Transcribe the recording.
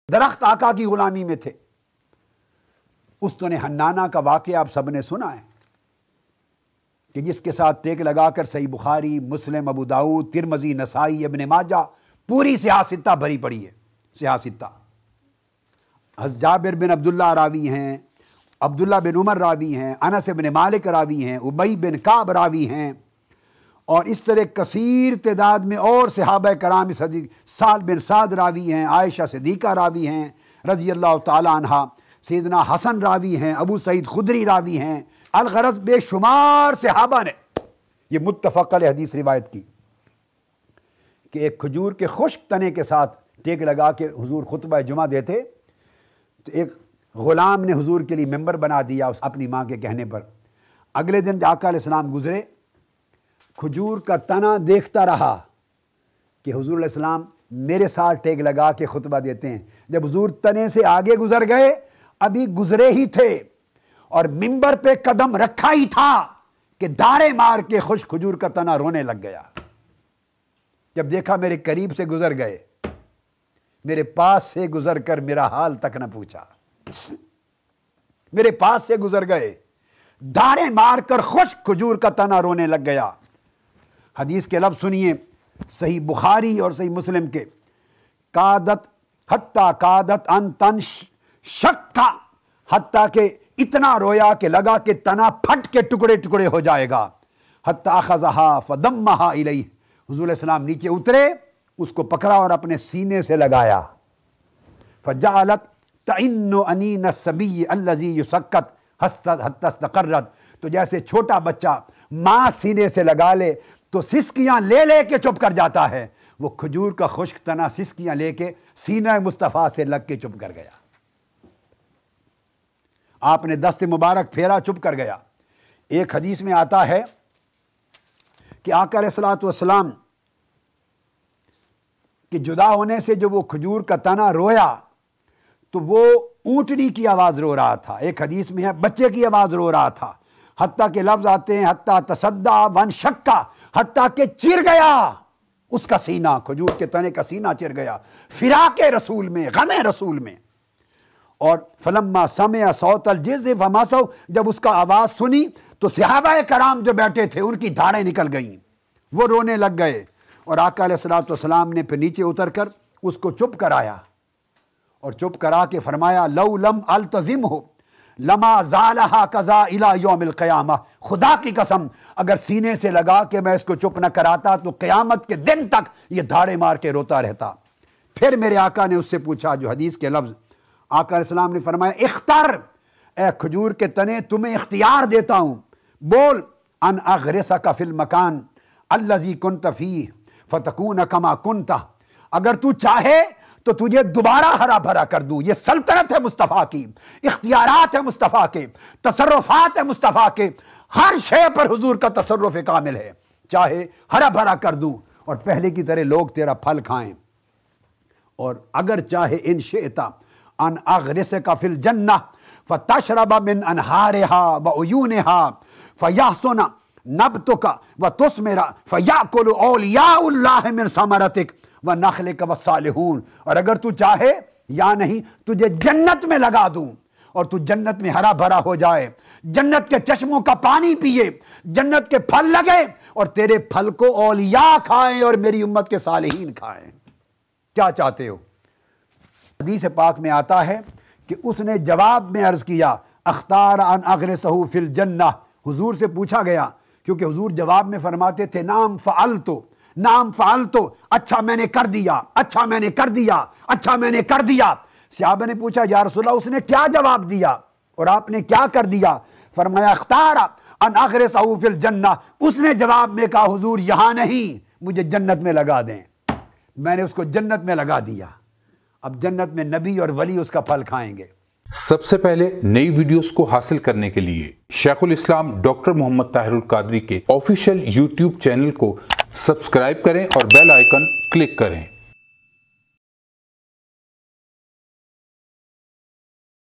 درخت آقا کی غلامی میں تھے۔ استن حنانہ کا واقعہ آپ سب نے سنا ہے کہ جس کے ساتھ ٹیک لگا کر صحیح بخاری، مسلم، ابو داؤد، ترمذی، نسائی، ابن ماجہ پوری سیاہ ستہ بھری پڑی ہے۔ سیاہ ستہ جابر بن عبداللہ راوی ہیں، عبداللہ بن عمر راوی ہیں، انس بن مالک راوی ہیں، ابی بن کعب راوی ہیں، اور اس طرح کثیر تعداد میں اور صحابہ کرام سعد بن سعد راوی ہیں، عائشہ صدیقہ راوی ہیں رضی اللہ تعالی عنہا، سیدنا حسن راوی ہیں، ابو سعید خدری راوی ہیں، الغرض بے شمار صحابہ نے یہ متفق علیہ حدیث روایت کی کہ ایک کھجور کے خشک تنے کے ساتھ ٹیک لگا کے حضور خطبہ جمعہ دیتے تو ایک غلام نے حضور کے لیے ممبر بنا دیا اپنی ماں کے کہنے پر۔ اگلے دن آقا علیہ السلام گزرے، کھجور کا تنا دیکھتا رہا کہ حضور علیہ السلام میرے ساتھ ٹیک لگا کے خطبہ دیتے ہیں۔ جب حضور تنے سے آگے گزر گئے، ابھی گزرے ہی تھے اور ممبر پہ قدم رکھا ہی تھا کہ دھاڑے مار کے خشک کھجور کا تنا رونے لگ گیا۔ جب دیکھا میرے قریب سے گزر گئے، میرے پاس سے گزر کر میرا حال تک نہ پوچھا، میرے پاس سے گزر گئے، دھاڑے مار کر خشک کھجور کا تنا رونے لگ گیا۔ حدیث کے لفظ سنیے، صحیح بخاری اور صحیح مسلم کے، قادت حتیٰ قادت ان تنشقا، حتیٰ کہ اتنا رویا کہ لگا کہ تنا پھٹ کے ٹکڑے ٹکڑے ہو جائے گا۔ حتیٰ اخذہا فضمہا الیہ، حضور علیہ السلام نیچے اترے، اس کو پکڑا اور اپنے سینے سے لگایا۔ فجعلت تعن انین الصبی الذی یسکت حتی استقرت، تو جیسے چھوٹا بچہ ماں سینے سے لگا لے تو سسکیاں لے لے کے چپ کر جاتا ہے، وہ کھجور کا خشک تنا سسکیاں لے کے سینہ مصطفیٰ سے لگ کے چپ کر گیا۔ آپ نے دست مبارک پھیرا، چپ کر گیا۔ ایک حدیث میں آتا ہے کہ آقا علیہ الصلوۃ والسلام کہ جدا ہونے سے جو وہ کھجور کا تنا رویا تو وہ اونٹنی کی آواز رو رہا تھا، ایک حدیث میں ہے بچے کی آواز رو رہا تھا، حتیٰ کہ لفظ آتے ہیں حتیٰ تصدع وانشقا، حتیٰ کہ چر گیا اس کا سینہ، کھجور کے تنے کا سینہ چر گیا، فراق رسول میں، غم رسول میں۔ اور فلما سمع صوت الجز فمسوا، جب اس کا آواز سنی تو صحابہ کرام جو بیٹھے تھے ان کی دھاڑیں نکل گئیں، وہ رونے لگ گئے، اور آقا علیہ الصلوۃ والسلام نے پھر نیچے اتر کر اس کو چپ کرایا، اور چپ کرا کے فرمایا لو لم التزمہ لما زالہا قضا الی یوم القیامہ، خدا کی قسم اگر سینے سے لگا کے میں اس کو چپ نہ کراتا تو قیامت کے دن تک یہ دھاڑے مار کے روتا رہتا۔ پھر میرے آقا نے اس سے پوچھا، جو حدیث کے لفظ، آقا علیہ السلام نے فرمایا اختر، اے کھجور کے تنے تمہیں اختیار دیتا ہوں، بول ان اغرسک فی المکان الذی کنت فیہ فتکون کما کنت، اگر تو چاہے تو تجھے دوبارہ ہرا بھرا کر دوں۔ یہ سلطنت ہے مصطفیٰ کی، اختیارات ہے مصطفیٰ کے، تصرفات ہے مصطفیٰ کے، ہر شے پر حضور کا تصرف کامل ہے، چاہے ہرا بھرا کر دوں اور پہلے کی طرح لوگ تیرا پھل کھائیں، اور اگر چاہے ان شئت ان اغرسک فی الجنہ فتشرب من انہارها وعیونها فیحسن نبتک وتثمر فیأکل اولیاء اللہ من ثمرتک ونخلک والصالحون، اور اگر تو چاہے یا نہیں تجھے جنت میں لگا دوں اور تو جنت میں ہرا بھرا ہو جائے، جنت کے چشموں کا پانی پیے، جنت کے پھل لگے اور تیرے پھل کو اولیاء کھائیں اور میری امت کے صالحین کھائیں۔ کیا چاہتے ہو؟ حدیث پاک میں آتا ہے کہ اس نے جواب میں عرض کیا اختار ان اغرسہ فی الجنہ، حضور سے پوچھا گیا کیونکہ حضور جواب میں فرماتے تھے نعم فعلتو، نعم فعلتو، اچھا میں نے کر دیا، اچھا میں نے کر دیا، اچھا میں نے کر دیا۔ صحابہ نے پوچھا یا رسول اللہ اس نے کیا جواب دیا اور آپ نے کیا کر دیا؟ فرمایا اختار ان اغرسہ فی الجنہ، اس نے جواب میں کہا حضور یہاں نہیں، مجھے جنت میں لگا دیں۔ میں نے اس کو جنت میں لگا دیا، اب جنت میں نبی اور ولی اس کا پھل کھائیں گے۔ سب سے پہلے نئی ویڈیوز کو حاصل کرنے کے لیے شیخ الاسلام ڈاکٹر محمد طاہر القادری کے آفیشیل یوٹیوب چینل کو سبسکرائب کریں اور بیل آئیکن کلک کریں۔